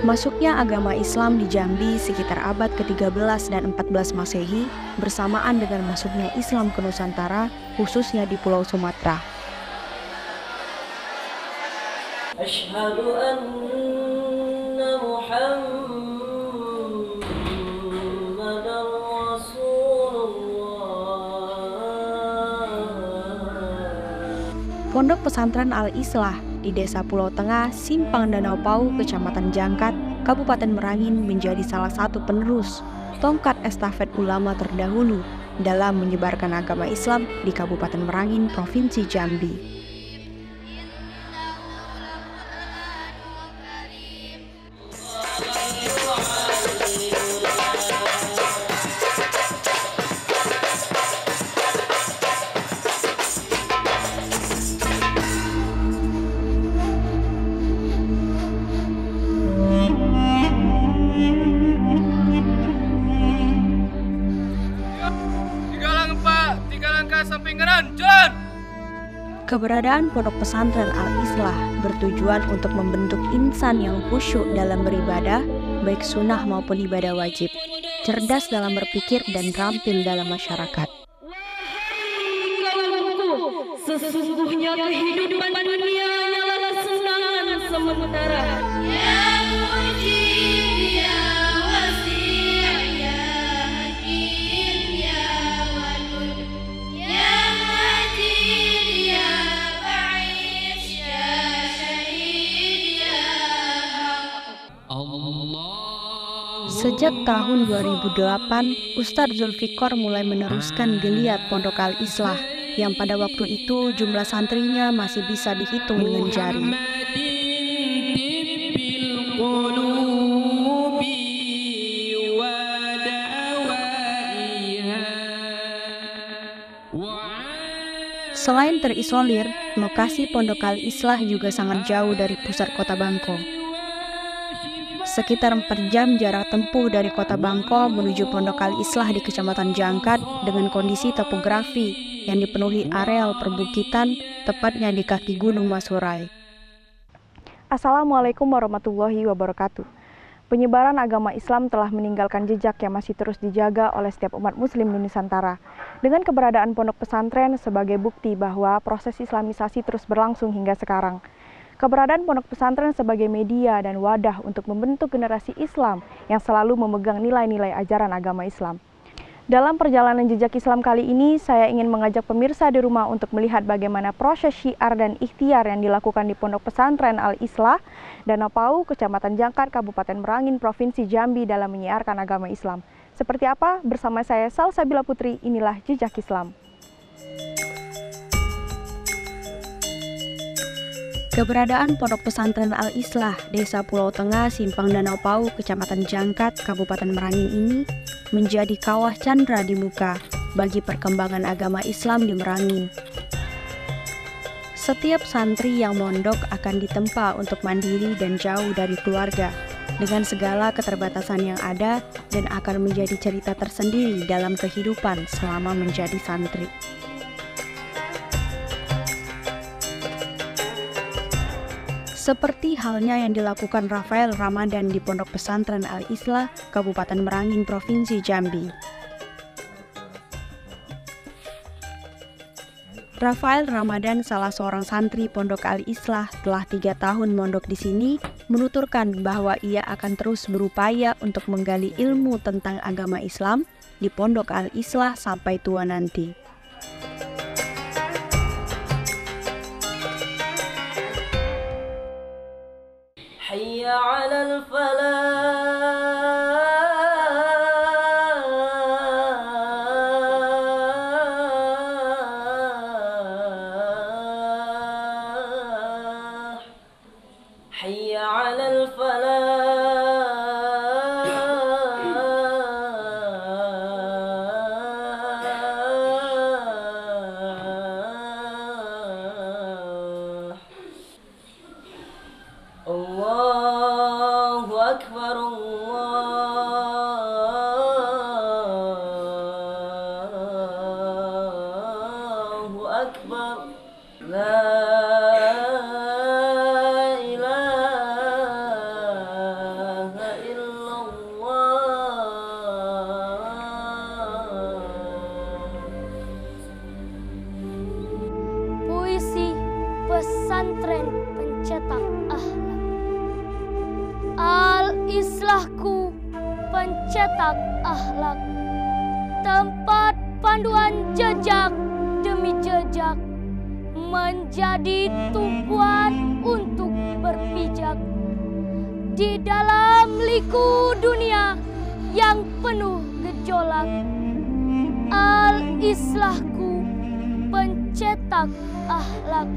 Masuknya agama Islam di Jambi sekitar abad ke-13 dan 14 Masehi bersamaan dengan masuknya Islam ke Nusantara, khususnya di Pulau Sumatera. Asyhadu anna Muhammadar Rasulullah. Pondok Pesantren Al-Islah di Desa Pulau Tengah, Simpang Danau Pau, Kecamatan Jangkat, Kabupaten Merangin menjadi salah satu penerus tongkat estafet ulama terdahulu dalam menyebarkan agama Islam di Kabupaten Merangin, Provinsi Jambi. Keberadaan Pondok Pesantren Al-Islah bertujuan untuk membentuk insan yang khusyuk dalam beribadah, baik sunnah maupun ibadah wajib, cerdas dalam berpikir dan terampil dalam masyarakat. Wahai kaumku, sesungguhnya kehidupan dunia hanyalah kesenangan sementara. Ya Mujib, ya Wasi', ya Hakim, ya Wadud, ya Majid, ya Ba'is, ya Syahid, ya Haq. Sejak tahun 2008, Ustadz Zulfikar mulai meneruskan geliat Pondok Al-Islah yang pada waktu itu jumlah santrinya masih bisa dihitung dengan jari. Selain terisolir, lokasi Pondok Al-Islah juga sangat jauh dari pusat kota Bangko. Sekitar 4 jam jarak tempuh dari kota Bangko menuju Pondok Al-Islah di Kecamatan Jangkat dengan kondisi topografi yang dipenuhi areal perbukitan, tepatnya di kaki Gunung Masurai. Assalamualaikum warahmatullahi wabarakatuh. Penyebaran agama Islam telah meninggalkan jejak yang masih terus dijaga oleh setiap umat muslim di Nusantara. Dengan keberadaan pondok pesantren sebagai bukti bahwa proses islamisasi terus berlangsung hingga sekarang. Keberadaan pondok pesantren sebagai media dan wadah untuk membentuk generasi Islam yang selalu memegang nilai-nilai ajaran agama Islam. Dalam perjalanan jejak Islam kali ini, saya ingin mengajak pemirsa di rumah untuk melihat bagaimana proses syiar dan ikhtiar yang dilakukan di Pondok Pesantren Al-Islah, Danau Pau, Kecamatan Jangkat, Kabupaten Merangin, Provinsi Jambi dalam menyiarkan agama Islam. Seperti apa? Bersama saya Salsabila Putri, inilah Jejak Islam. Keberadaan Pondok Pesantren Al-Islah, Desa Pulau Tengah, Simpang Danau Pau, Kecamatan Jangkat, Kabupaten Merangin ini menjadi kawah candra di muka bagi perkembangan agama Islam di Merangin. Setiap santri yang mondok akan ditempa untuk mandiri dan jauh dari keluarga, dengan segala keterbatasan yang ada dan akan menjadi cerita tersendiri dalam kehidupan selama menjadi santri. Seperti halnya yang dilakukan Rafael Ramadan di Pondok Pesantren Al-Islah, Kabupaten Merangin, Provinsi Jambi. Rafael Ramadan, salah seorang santri Pondok Al-Islah, telah 3 tahun mondok di sini, menuturkan bahwa ia akan terus berupaya untuk menggali ilmu tentang agama Islam di Pondok Al-Islah sampai tua nanti. Hayya 'alal falah. Hayya 'alal falah. Allahu Akbar, Allahu Akbar, la ilaha akhlak. Al-Islahku pencetak akhlak, tempat panduan jejak demi jejak, menjadi tumpuan untuk berpijak di dalam liku dunia yang penuh gejolak. Al-Islahku pencetak akhlak,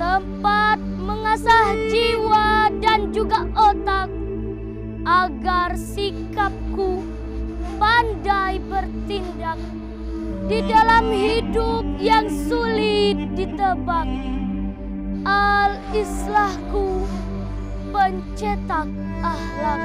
tempat mengasah jiwa dan juga otak, agar sikapku pandai bertindak di dalam hidup yang sulit ditebak. Al-Islahku pencetak akhlak.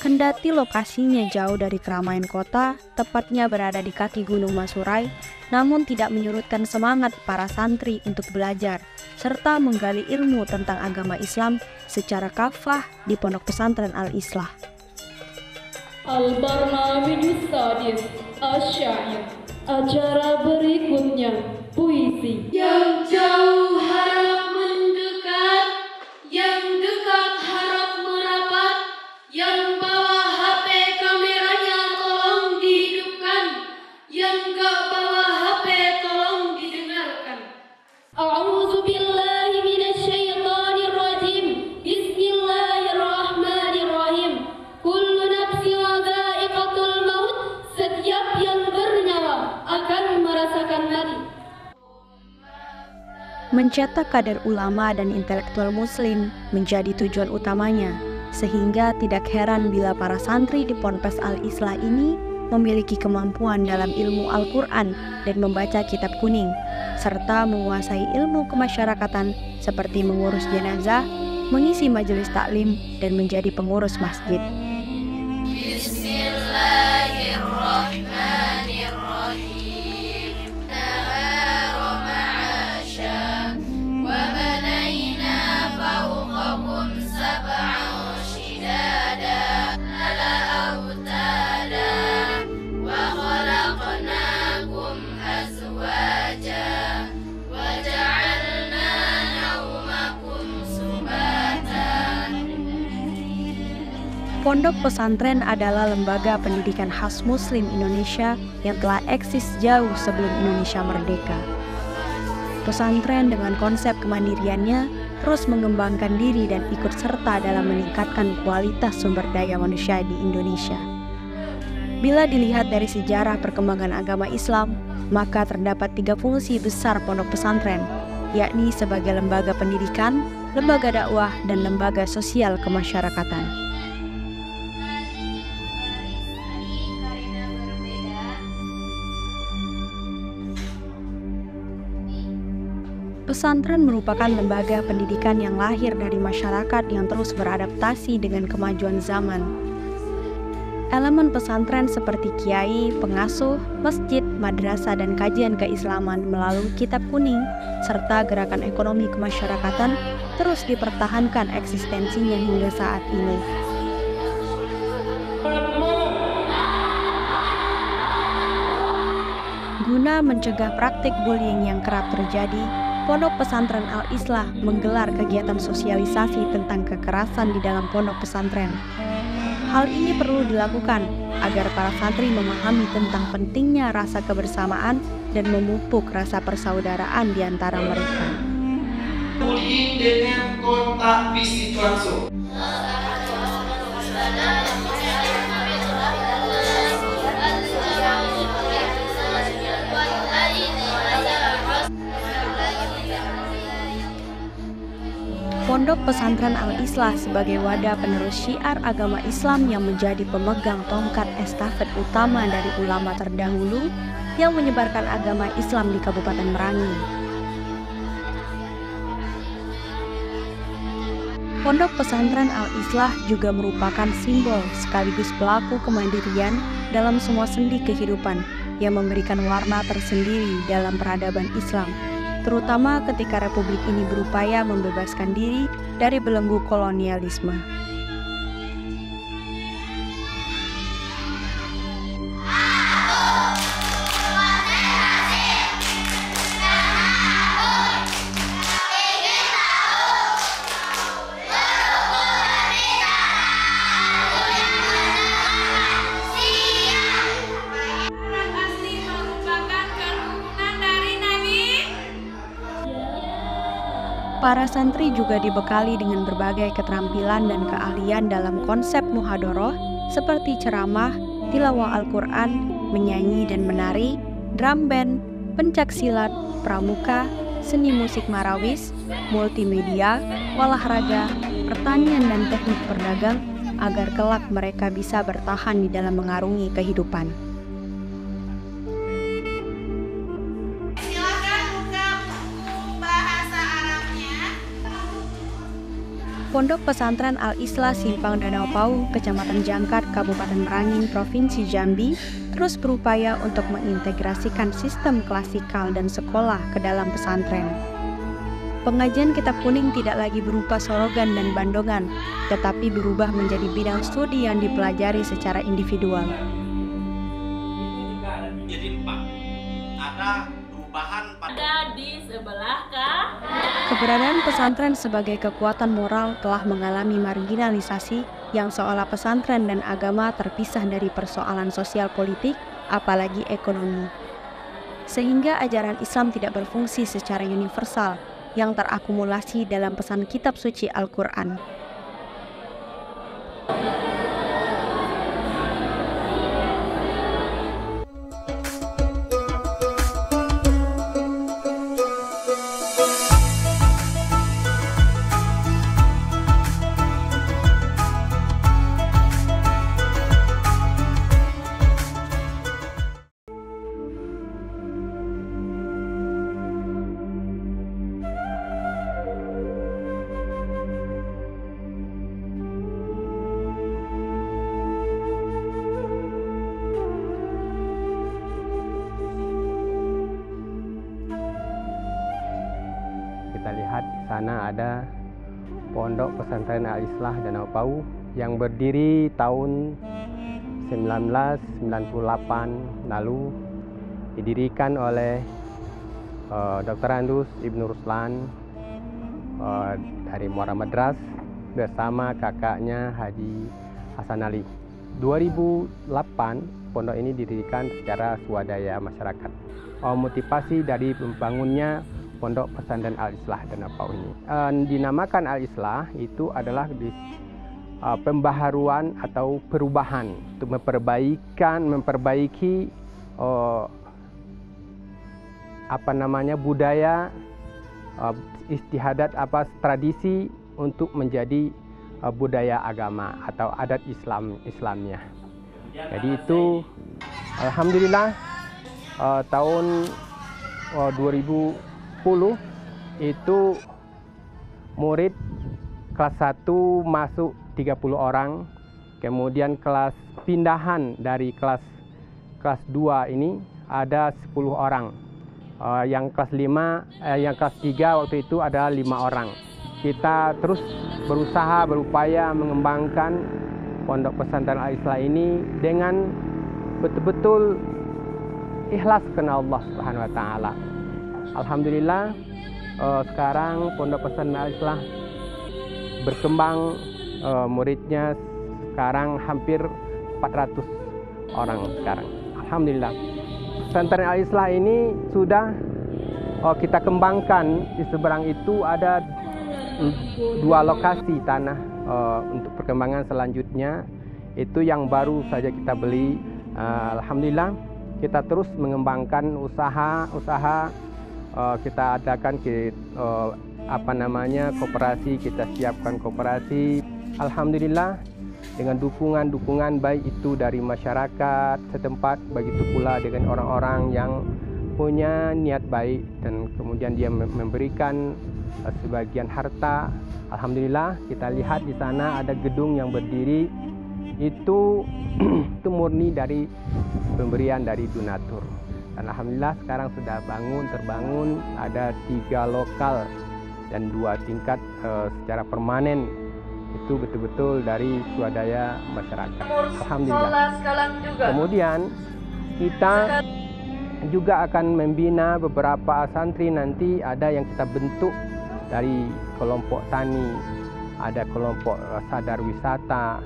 Kendati lokasinya jauh dari keramaian kota, tepatnya berada di kaki Gunung Masurai, namun tidak menyurutkan semangat para santri untuk belajar, serta menggali ilmu tentang agama Islam secara kafah di Pondok Pesantren Al-Islah. Al-Barnamijus Sadis Asyair. Acara berikutnya puisi. Yang jauh harap mendekat, yang dekat harap merapat, yang bawa HP kameranya tolong dihidupkan, yang gak bawa HP tolong didengarkan. A'udzu billahi minasyaitonir rajim. Bismillahirrahmanirrahim. Kullu nafsin dha'iqatul maut. Setiap yang bernyawa akan merasakan mati. Mencetak kader ulama dan intelektual muslim menjadi tujuan utamanya, sehingga tidak heran bila para santri di Ponpes Al-Islah ini memiliki kemampuan dalam ilmu Al-Quran dan membaca kitab kuning, serta menguasai ilmu kemasyarakatan seperti mengurus jenazah, mengisi majelis taklim, dan menjadi pengurus masjid. Pondok pesantren adalah lembaga pendidikan khas Muslim Indonesia yang telah eksis jauh sebelum Indonesia merdeka. Pesantren dengan konsep kemandiriannya terus mengembangkan diri dan ikut serta dalam meningkatkan kualitas sumber daya manusia di Indonesia. Bila dilihat dari sejarah perkembangan agama Islam, maka terdapat 3 fungsi besar pondok pesantren, yakni sebagai lembaga pendidikan, lembaga dakwah, dan lembaga sosial kemasyarakatan. Pesantren merupakan lembaga pendidikan yang lahir dari masyarakat yang terus beradaptasi dengan kemajuan zaman. Elemen pesantren seperti kiai, pengasuh, masjid, madrasah, dan kajian keislaman melalui kitab kuning, serta gerakan ekonomi kemasyarakatan terus dipertahankan eksistensinya hingga saat ini. Guna mencegah praktik bullying yang kerap terjadi, Pondok Pesantren Al-Islah menggelar kegiatan sosialisasi tentang kekerasan di dalam pondok pesantren. Hal ini perlu dilakukan agar para santri memahami tentang pentingnya rasa kebersamaan dan memupuk rasa persaudaraan di antara mereka. Bullying dengan kontak fisik langsung. Pondok Pesantren Al-Islah sebagai wadah penerus syiar agama Islam yang menjadi pemegang tongkat estafet utama dari ulama terdahulu yang menyebarkan agama Islam di Kabupaten Merangin. Pondok Pesantren Al-Islah juga merupakan simbol sekaligus pelaku kemandirian dalam semua sendi kehidupan yang memberikan warna tersendiri dalam peradaban Islam, terutama ketika Republik ini berupaya membebaskan diri dari belenggu kolonialisme. Para santri juga dibekali dengan berbagai keterampilan dan keahlian dalam konsep muhadoroh seperti ceramah, tilawah Al-Quran, menyanyi dan menari, drum band, pencaksilat, pramuka, seni musik marawis, multimedia, olahraga, pertanian dan teknik berdagang agar kelak mereka bisa bertahan di dalam mengarungi kehidupan. Pondok Pesantren Al-Islah Simpang Danau Pau, Kecamatan Jangkat, Kabupaten Merangin, Provinsi Jambi, terus berupaya untuk mengintegrasikan sistem klasikal dan sekolah ke dalam pesantren. Pengajian Kitab Kuning tidak lagi berupa sorogan dan bandongan, tetapi berubah menjadi bidang studi yang dipelajari secara individual. Jadi 4. Ada perubahan Ada di sebelah kanan. Keberadaan pesantren sebagai kekuatan moral telah mengalami marginalisasi yang seolah pesantren dan agama terpisah dari persoalan sosial politik, apalagi ekonomi. Sehingga ajaran Islam tidak berfungsi secara universal yang terakumulasi dalam pesan kitab suci Al-Quran. Kita lihat di sana ada Pondok Pesantren Al-Islah Danau Pau yang berdiri tahun 1998 lalu, didirikan oleh Dr. Andus Ibnu Ruslan dari Muara Madras bersama kakaknya Haji Hasan Ali. 2008 pondok ini didirikan secara swadaya masyarakat. Motivasi dari membangunnya Pondok Pesantren Al-Islah Danau Pau ini dinamakan Al-Islah itu adalah pembaharuan atau perubahan untuk memperbaiki budaya, istiadat tradisi untuk menjadi budaya agama atau adat Islamnya. Jadi itu alhamdulillah tahun 2010 itu murid kelas 1 masuk 30 orang, kemudian kelas pindahan dari kelas 2 ini ada 10 orang. Yang kelas 3 waktu itu ada 5 orang. Kita terus berupaya mengembangkan Pondok Pesantren Al-Islah ini dengan betul-betul ikhlas karena Allah Subhanahu wa taala. Alhamdulillah sekarang Pondok Pesantren Al-Islah berkembang, muridnya sekarang hampir 400 orang sekarang. Alhamdulillah. Pesantren Al-Islah ini sudah kita kembangkan. Di seberang itu ada 2 lokasi tanah untuk perkembangan selanjutnya. Itu yang baru saja kita beli. Alhamdulillah kita terus mengembangkan usaha kita adakan koperasi, kita siapkan koperasi. Alhamdulillah dengan dukungan baik itu dari masyarakat setempat, begitu pula dengan orang-orang yang punya niat baik dan kemudian dia memberikan sebagian harta Alhamdulillah kita lihat di sana ada gedung yang berdiri itu murni dari pemberian dari donatur. Dan alhamdulillah sekarang sudah terbangun ada 3 lokal dan 2 tingkat secara permanen, itu betul-betul dari swadaya masyarakat. Alhamdulillah. Kemudian kita juga akan membina beberapa santri, nanti ada yang kita bentuk dari kelompok tani, ada kelompok sadar wisata,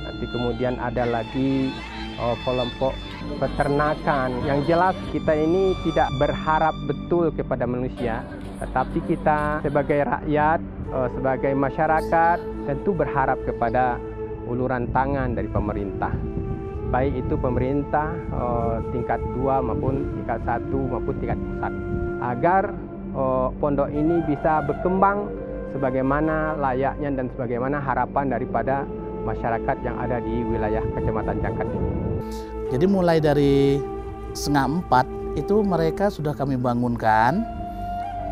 nanti kemudian ada lagi kelompok peternakan. Yang jelas kita ini tidak berharap betul kepada manusia, tetapi kita sebagai rakyat, sebagai masyarakat tentu berharap kepada uluran tangan dari pemerintah. Baik itu pemerintah tingkat 2 maupun tingkat 1 maupun tingkat pusat. Agar pondok ini bisa berkembang sebagaimana layaknya dan sebagaimana harapan daripada masyarakat yang ada di wilayah Kecamatan Cangkat ini. Jadi mulai dari 3:30 itu mereka sudah kami bangunkan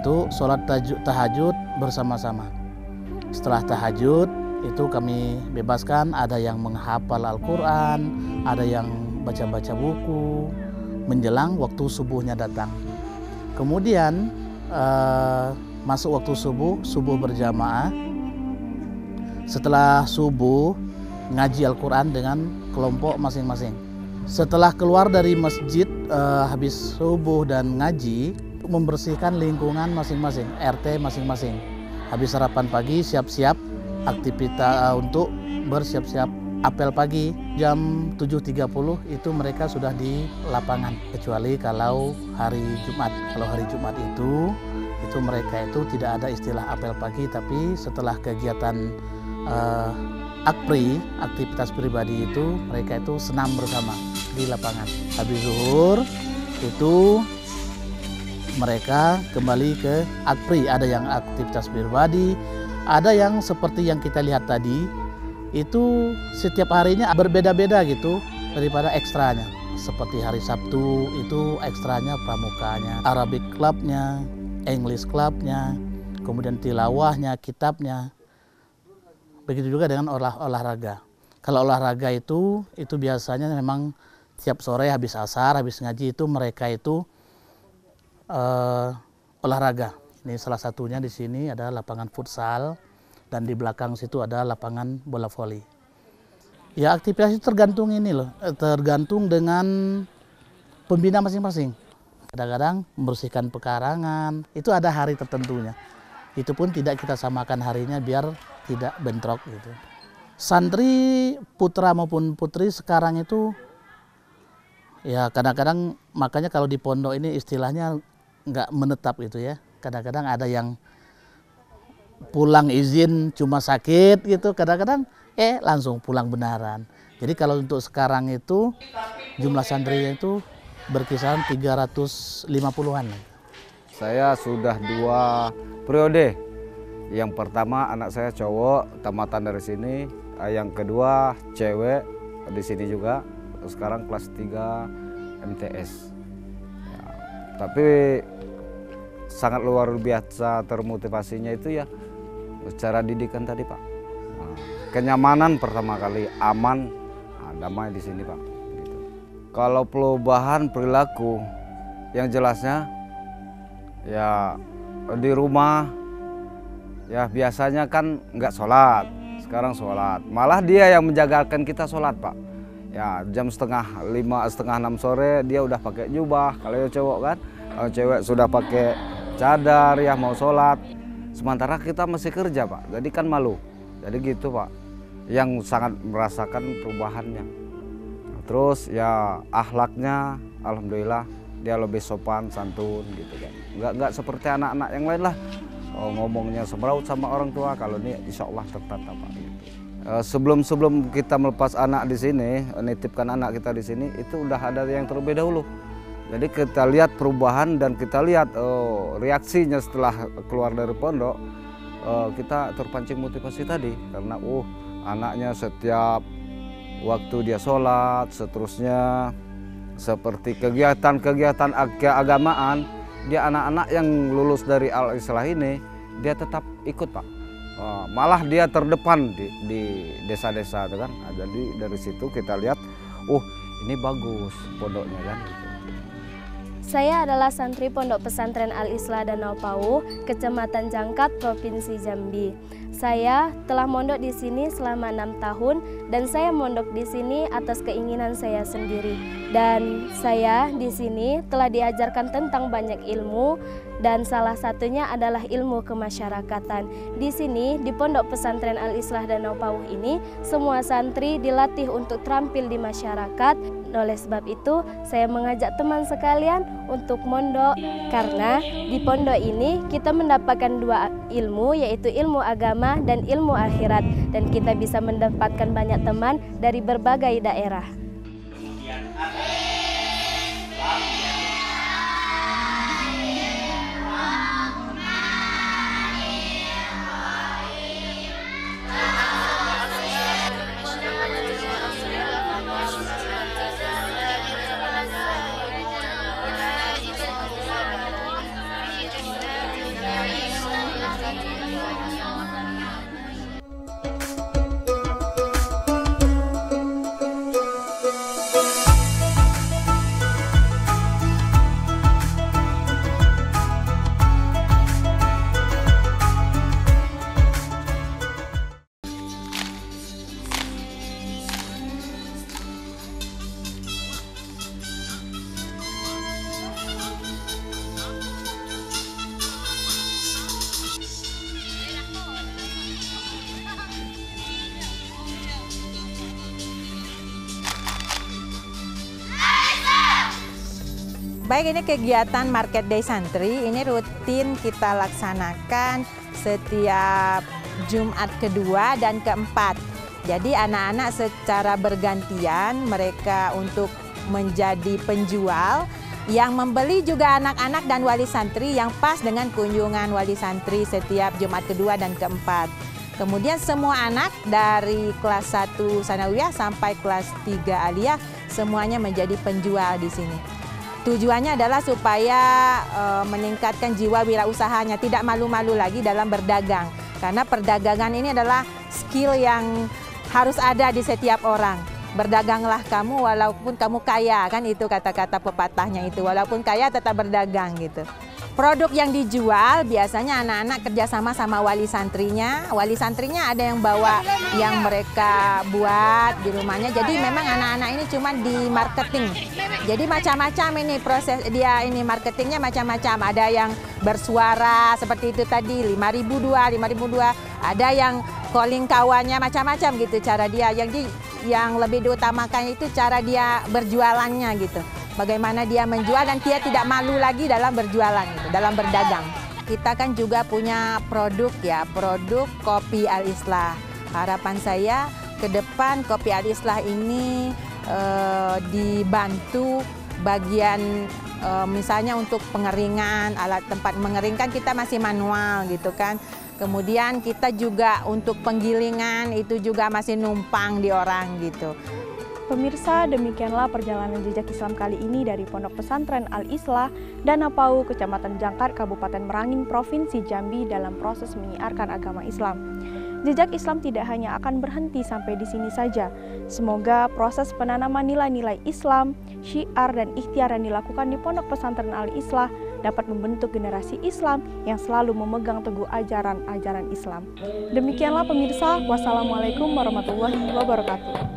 untuk sholat tahajud bersama-sama. Setelah tahajud itu kami bebaskan, ada yang menghafal Al-Quran, ada yang baca-baca buku, menjelang waktu subuhnya datang. Kemudian masuk waktu subuh berjamaah. Setelah subuh ngaji Al-Quran dengan kelompok masing-masing. Setelah keluar dari masjid habis subuh dan ngaji, membersihkan lingkungan masing-masing, RT masing-masing. Habis sarapan pagi siap-siap aktivitas untuk bersiap-siap apel pagi. Jam 7.30 itu mereka sudah di lapangan, kecuali kalau hari Jumat. Kalau hari Jumat itu mereka itu tidak ada istilah apel pagi, tapi setelah kegiatan akpri, aktivitas pribadi itu mereka itu senam bersama di lapangan. Habis zuhur itu mereka kembali ke akpri, ada yang aktivitas pribadi, ada yang seperti yang kita lihat tadi, itu setiap harinya berbeda-beda gitu daripada ekstranya. Seperti hari Sabtu itu ekstranya pramukanya, Arabic clubnya, English clubnya, kemudian tilawahnya, kitabnya. Begitu juga dengan olahraga. Kalau olahraga itu biasanya memang tiap sore habis asar, habis ngaji itu mereka itu olahraga. Ini salah satunya di sini ada lapangan futsal dan di belakang situ ada lapangan bola voli. Ya aktivitas itu tergantung tergantung dengan pembina masing-masing. Kadang-kadang membersihkan pekarangan, itu ada hari tertentunya. Itu pun tidak kita samakan harinya biar tidak bentrok gitu. Santri putra maupun putri sekarang itu ya kadang-kadang, makanya kalau di pondok ini istilahnya nggak menetap gitu ya. Kadang-kadang ada yang pulang izin cuma sakit gitu, kadang-kadang langsung pulang benaran. Jadi kalau untuk sekarang itu jumlah santrinya itu berkisaran 350-an. Saya sudah 2 periode. Yang pertama anak saya cowok, tamatan dari sini. Yang kedua cewek di sini juga. Sekarang kelas 3 MTS. Ya, tapi sangat luar biasa termotivasinya itu ya secara didikan tadi Pak. Nah, kenyamanan pertama kali, aman, damai di sini Pak. Gitu. Kalau perubahan perilaku yang jelasnya ya di rumah ya biasanya kan nggak sholat, sekarang sholat. Malah dia yang menjagalkan kita sholat Pak. Ya jam 4:30, 5:30, 6 sore dia udah pakai jubah. Kalau yang cowok kan, kalau cewek sudah pakai cadar ya mau sholat. Sementara kita masih kerja Pak, jadi kan malu. Jadi gitu Pak, yang sangat merasakan perubahannya. Terus ya akhlaknya alhamdulillah dia lebih sopan santun gitu kan. Nggak seperti anak-anak yang lain lah. Ngomongnya semeraut sama orang tua, kalau ini insya Allah tertata Pak. Gitu. Sebelum kita melepas anak di sini, nitipkan anak kita di sini, itu udah ada yang terlebih dahulu. Jadi kita lihat perubahan dan kita lihat reaksinya setelah keluar dari pondok, kita terpancing motivasi tadi karena anaknya setiap waktu dia sholat, seterusnya seperti kegiatan-kegiatan keagamaan, dia anak-anak yang lulus dari Al-Islah ini dia tetap ikut Pak. malah dia terdepan di desa-desa itu kan. Jadi dari situ kita lihat, ini bagus pondoknya kan. Saya adalah santri Pondok Pesantren Al-Islah Danau Pauh, Kecamatan Jangkat, Provinsi Jambi. Saya telah mondok di sini selama 6 tahun dan saya mondok di sini atas keinginan saya sendiri. Dan saya di sini telah diajarkan tentang banyak ilmu dan salah satunya adalah ilmu kemasyarakatan. Di sini di Pondok Pesantren Al-Islah Danau Pauh ini semua santri dilatih untuk terampil di masyarakat. Oleh sebab itu saya mengajak teman sekalian untuk mondok karena di pondok ini kita mendapatkan 2 ilmu, yaitu ilmu agama dan ilmu akhirat, dan kita bisa mendapatkan banyak teman dari berbagai daerah. Baik, ini kegiatan Market Day Santri, ini rutin kita laksanakan setiap Jumat kedua dan keempat. Jadi anak-anak secara bergantian mereka untuk menjadi penjual, yang membeli juga anak-anak dan wali santri yang pas dengan kunjungan wali santri setiap Jumat kedua dan keempat. Kemudian semua anak dari kelas 1 Sanawiyah sampai kelas 3 Aliyah semuanya menjadi penjual di sini. Tujuannya adalah supaya meningkatkan jiwa wirausahanya, tidak malu-malu lagi dalam berdagang. Karena perdagangan ini adalah skill yang harus ada di setiap orang. Berdaganglah kamu walaupun kamu kaya, kan itu kata-kata pepatahnya itu. Walaupun kaya tetap berdagang gitu. Produk yang dijual biasanya anak-anak kerjasama sama wali santrinya. Wali santrinya ada yang bawa yang mereka buat di rumahnya. Jadi memang anak-anak ini cuma di marketing. Jadi macam-macam ini proses dia ini marketingnya macam-macam. Ada yang bersuara seperti itu tadi 5.002, 5.002. Ada yang calling kawannya macam-macam gitu cara dia. Yang lebih diutamakan itu cara dia berjualannya gitu. Bagaimana dia menjual dan dia tidak malu lagi dalam berjualan, gitu, dalam berdagang. Kita kan juga punya produk ya, produk kopi Al-Islah. Harapan saya ke depan kopi Al-Islah ini dibantu bagian misalnya untuk pengeringan, alat tempat mengeringkan kita masih manual gitu kan. Kemudian kita juga untuk penggilingan itu juga masih numpang di orang gitu. Pemirsa, demikianlah perjalanan jejak Islam kali ini dari Pondok Pesantren Al-Islah Danau Pauh, Kecamatan Jangkat, Kabupaten Merangin, Provinsi Jambi dalam proses menyiarkan agama Islam. Jejak Islam tidak hanya akan berhenti sampai di sini saja. Semoga proses penanaman nilai-nilai Islam, syiar dan ikhtiar yang dilakukan di Pondok Pesantren Al-Islah dapat membentuk generasi Islam yang selalu memegang teguh ajaran-ajaran Islam. Demikianlah pemirsa, wassalamualaikum warahmatullahi wabarakatuh.